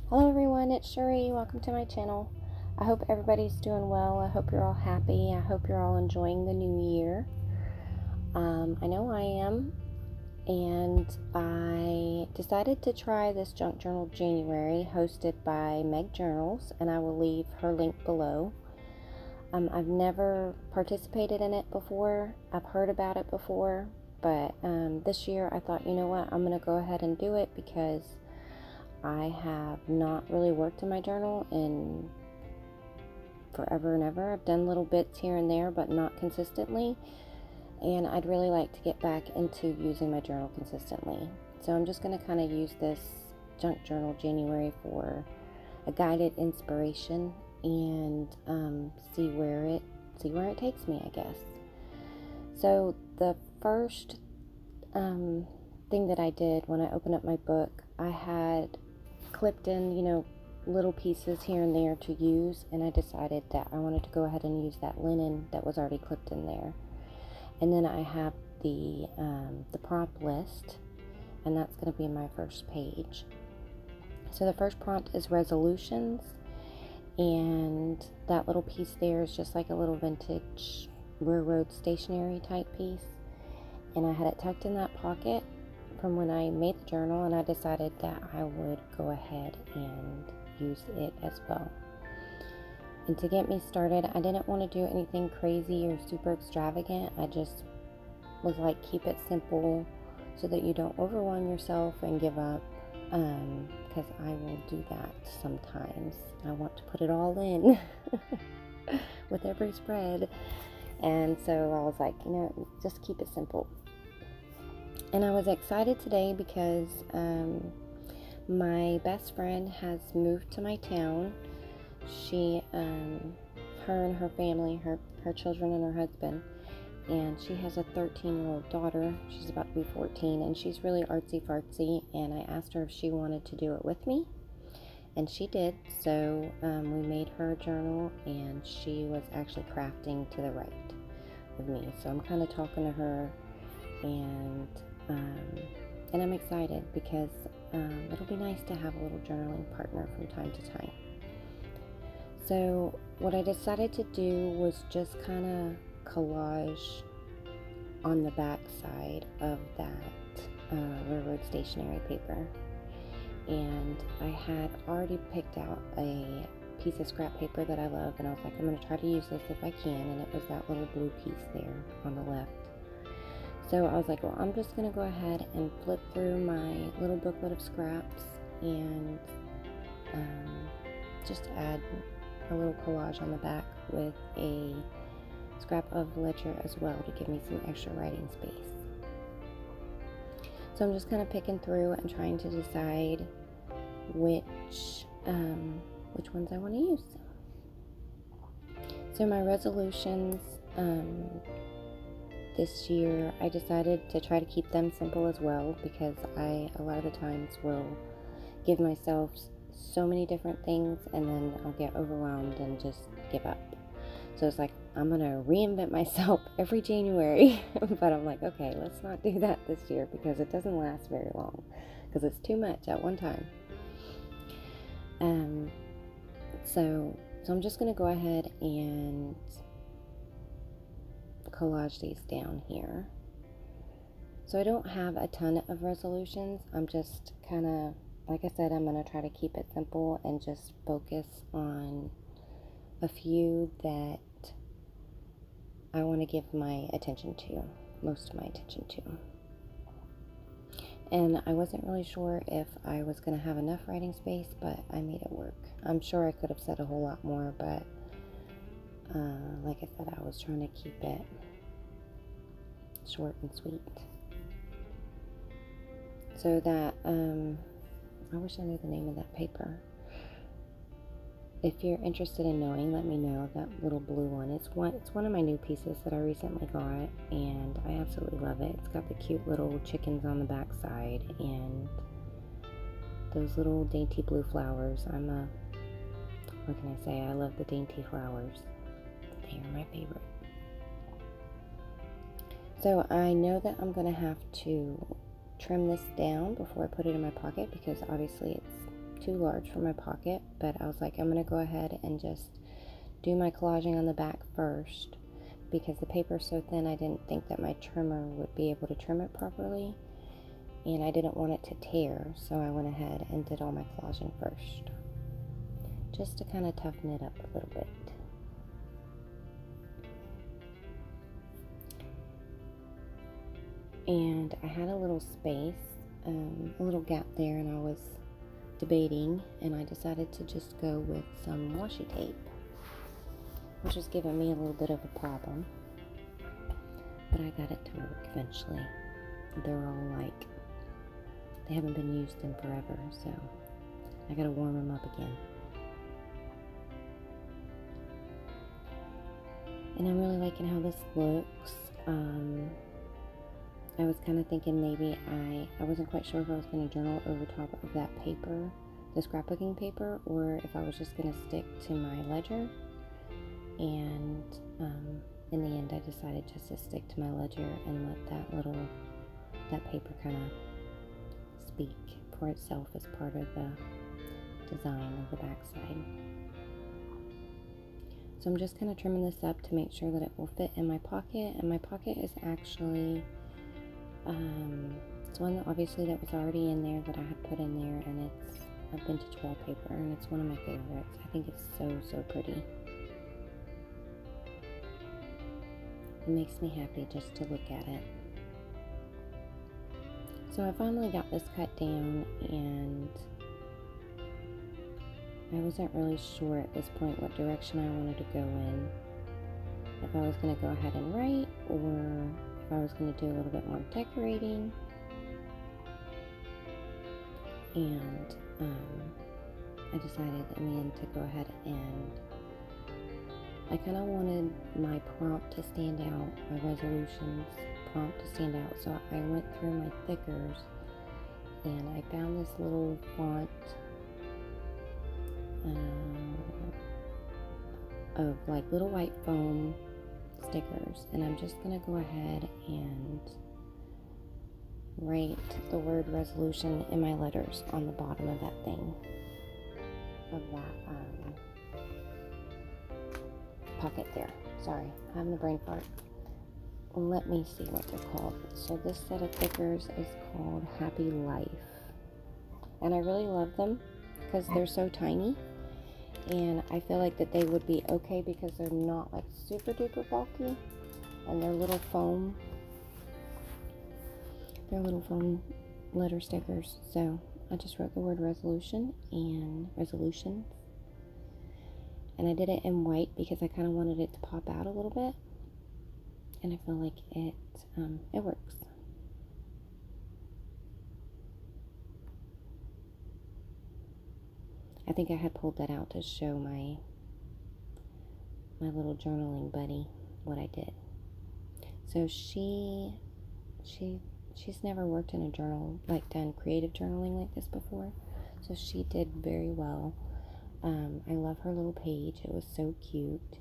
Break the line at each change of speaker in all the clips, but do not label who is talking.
Hello everyone, it's Sherry. Welcome to my channel. I hope everybody's doing well. I hope you're all happy. I hope you're all enjoying the new year. I know I am. And I decided to try this Junk Journal January hosted by Jouranls, and I will leave her link below. I've never participated in it before. I've heard about it before, but this year I thought, you know what, I'm going to go ahead and do it because I have not really worked in my journal in forever and ever. I've done little bits here and there, but not consistently. And I'd really like to get back into using my journal consistently. So I'm just going to kind of use this Junk Journal January for a guided inspiration and see where it takes me, I guess. So the first thing that I did when I opened up my book, I had clipped in, little pieces here and there to use, and I decided that I wanted to go ahead and use that linen that was already clipped in there. And then I have the prompt list, and that's going to be my first page. So the first prompt is resolutions, and that little piece there is just like a little vintage railroad stationery type piece, and I had it tucked in that pocket from when I made the journal, and I decided that I would go ahead and use it as well. And to get me started, I didn't want to do anything crazy or super extravagant. I just was like, keep it simple so that you don't overwhelm yourself and give up, because I will do that sometimes. I want to put it all in with every spread, and so I was like, just keep it simple. And I was excited today because my best friend has moved to my town. She, her and her family, her children and her husband, and she has a 13-year-old daughter. She's about to be 14, and she's really artsy-fartsy, and I asked her if she wanted to do it with me, and she did. So we made her a journal, and she was actually crafting to the right of me. So I'm kind of talking to her, and I'm excited because it'll be nice to have a little journaling partner from time to time. So what I decided to do was just kind of collage on the back side of that railroad stationery paper. And I had already picked out a piece of scrap paper that I love, and I was like, I'm going to try to use this if I can, and it was that little blue piece there on the left. So I was like, well, I'm just going to go ahead and flip through my little booklet of scraps and just add a little collage on the back with a scrap of ledger as well to give me some extra writing space. So I'm just kind of picking through and trying to decide which ones I want to use. So my resolutions this year, I decided to try to keep them simple as well, because I a lot of the times will give myself so many different things and then I'll get overwhelmed and just give up. So it's like, I'm gonna reinvent myself every January but I'm like, okay, let's not do that this year because it doesn't last very long, because it's too much at one time. So I'm just gonna go ahead and collage these down here. So I don't have a ton of resolutions. I'm just kind of, like I said, I'm going to try to keep it simple and just focus on a few that I want to give my attention to, most of my attention to. And I wasn't really sure if I was going to have enough writing space, but I made it work. I'm sure I could have said a whole lot more, but like I said, I was trying to keep it short and sweet. So that, I wish I knew the name of that paper. If you're interested in knowing, let me know. That little blue one. It's one of my new pieces that I recently got, and I absolutely love it. It's got the cute little chickens on the back side and those little dainty blue flowers. What can I say? I love the dainty flowers. They are my favorite. So I know that I'm going to have to trim this down before I put it in my pocket, because obviously it's too large for my pocket, but I was like, I'm going to go ahead and just do my collaging on the back first, because the paper is so thin I didn't think that my trimmer would be able to trim it properly, and I didn't want it to tear, so I went ahead and did all my collaging first, just to kind of toughen it up a little bit. And I had a little space, a little gap there, and I was debating, and I decided to just go with some washi tape, which was giving me a little bit of a problem, but I got it to work eventually. They're all like, they haven't been used in forever, so I gotta warm them up again. And I'm really liking how this looks. I was kind of thinking maybe I wasn't quite sure if I was going to journal over top of that paper, the scrapbooking paper, or if I was just going to stick to my ledger. And in the end, I decided just to stick to my ledger and let that paper kind of speak for itself as part of the design of the backside. So I'm just kind of trimming this up to make sure that it will fit in my pocket, and my pocket is actually it's one that obviously that was already in there that I had put in there, and it's a vintage wallpaper, and it's one of my favorites. I think it's so pretty. It makes me happy just to look at it. So I finally got this cut down, and I wasn't really sure at this point what direction I wanted to go in. If I was going to go ahead and write, or if I was going to do a little bit more decorating. And I decided in the end to go ahead, and I kind of wanted my prompt to stand out, my resolutions prompt to stand out. So I went through my thickers, and I found this little font of like little white foam stickers, and I'm just gonna go ahead and write the word resolution in my letters on the bottom of that thing, of that pocket there. Sorry, I'm having a brain fart. Let me see what they're called. So this set of stickers is called Happy Life, and I really love them because they're so tiny. And I feel like that they would be okay because they're not like super duper bulky, and they're little foam letter stickers. So I just wrote the word resolution and resolutions, and I did it in white because I kind of wanted it to pop out a little bit, and I feel like it works. I think I had pulled that out to show my little journaling buddy what I did. So she's never worked in a journal, like done creative journaling like this before. So she did very well. I love her little page. It was so cute.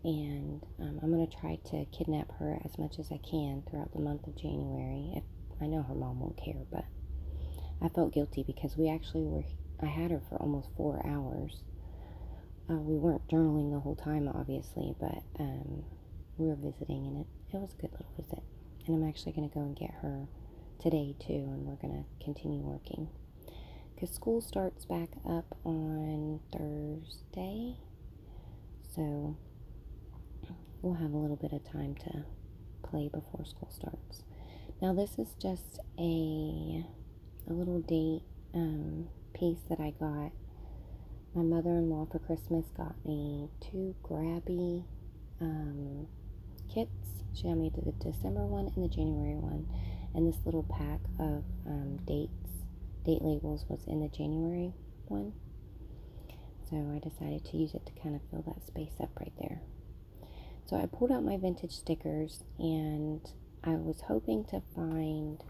And I'm going to try to kidnap her as much as I can throughout the month of January. I know her mom won't care, but I felt guilty because I had her for almost 4 hours. We weren't journaling the whole time, obviously, but we were visiting, and it was a good little visit. And I'm actually going to go and get her today, too, and we're going to continue working. Because school starts back up on Thursday, so we'll have a little bit of time to play before school starts. Now, this is just a little date piece that I got. My mother-in-law for Christmas got me 2 grabby kits. She got me the December one and the January one, and this little pack of date labels was in the January one. So I decided to use it to kind of fill that space up right there. So I pulled out my vintage stickers, and I was hoping to find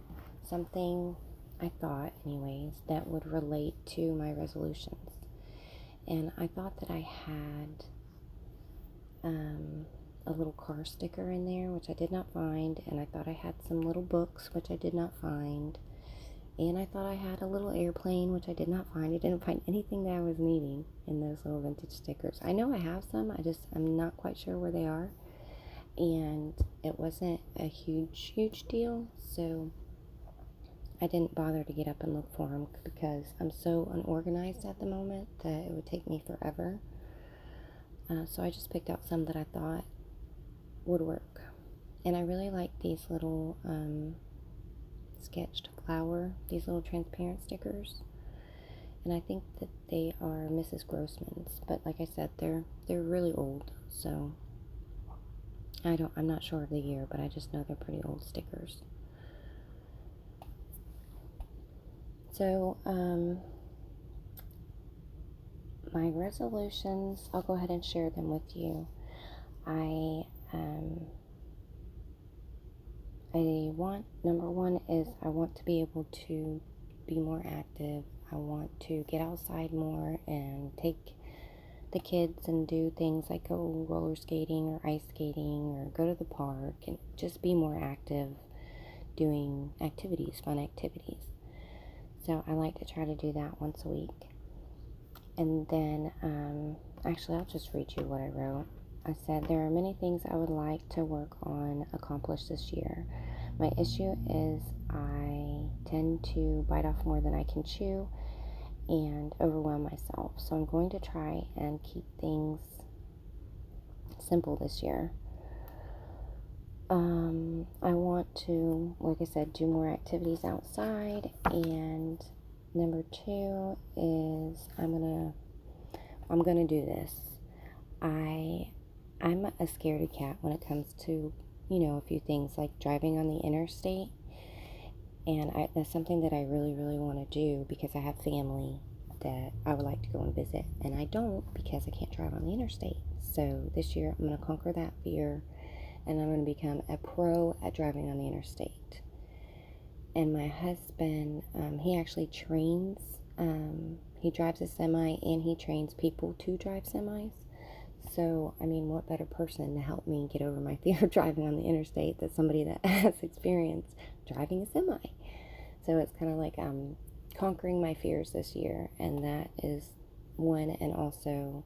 something, I thought anyways, that would relate to my resolutions. And I thought that I had a little car sticker in there, which I did not find, and I thought I had some little books, which I did not find, And I thought I had a little airplane, which I did not find. I didn't find anything that I was needing in those little vintage stickers. I know I have some, I'm not quite sure where they are. And it wasn't a huge deal, so I didn't bother to get up and look for them because I'm so unorganized at the moment that it would take me forever. So I just picked out some that I thought would work. And I really like these little sketched flower, these little transparent stickers. And I think that they are Mrs. Grossman's, but like I said, they're really old, so I'm not sure of the year, but I just know they're pretty old stickers. So, my resolutions, I'll go ahead and share them with you. I want, number one is I want to be able to be more active. I want to get outside more and take the kids and do things like go roller skating or ice skating or go to the park and just be more active doing activities, fun activities. So I like to try to do that once a week. And then, actually, I'll just read you what I wrote. I said, there are many things I would like to work on, accomplish this year. My issue is I tend to bite off more than I can chew and overwhelm myself. So I'm going to try and keep things simple this year. I want to, like I said, do more activities outside. And number two is I'm gonna do this. I'm a scaredy cat when it comes to, a few things like driving on the interstate. And that's something that I really want to do because I have family that I would like to go and visit. And I don't because I can't drive on the interstate. So this year I'm going to conquer that fear and I'm going to become a pro at driving on the interstate. And my husband, he actually trains, he drives a semi and he trains people to drive semis. So, what better person to help me get over my fear of driving on the interstate than somebody that has experience driving a semi. So it's kind of like conquering my fears this year, and that is one, and also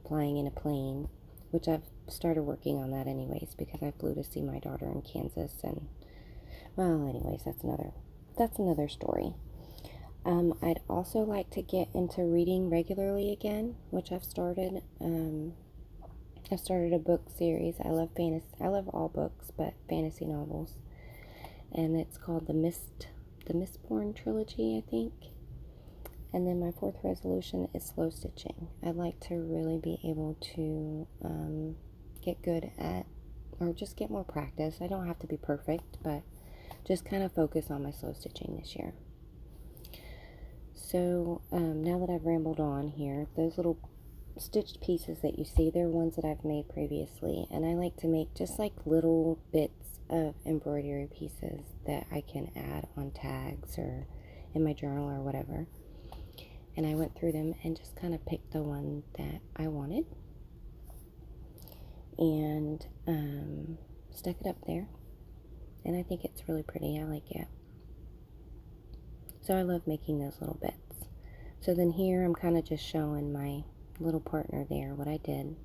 flying in a plane, which I've started working on that anyways because I flew to see my daughter in Kansas, and well, anyways, that's another story. I'd also like to get into reading regularly again, which I've started. I've started a book series. I love all books, but fantasy novels. And it's called the Mistborn trilogy, I think. And then my fourth resolution is slow stitching. I'd like to really be able to get good at, or just get more practice. I don't have to be perfect, but just kind of focus on my slow stitching this year. So now that I've rambled on here, those little stitched pieces that you see, they're ones that I've made previously, and I like to make just like little bits of embroidery pieces that I can add on tags or in my journal or whatever. And I went through them and just kind of picked the one that I wanted and stuck it up there, and I think it's really pretty. I like it. So I love making those little bits. So then here I'm kind of just showing my little partner there what I did.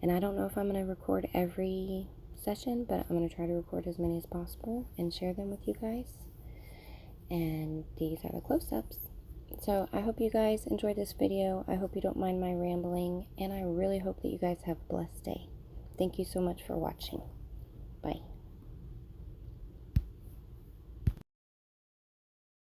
And I don't know if I'm going to record every session, but I'm going to try to record as many as possible and share them with you guys. And these are the close-ups. So I hope you guys enjoyed this video. I hope you don't mind my rambling, and I really hope that you guys have a blessed day. Thank you so much for watching. Bye.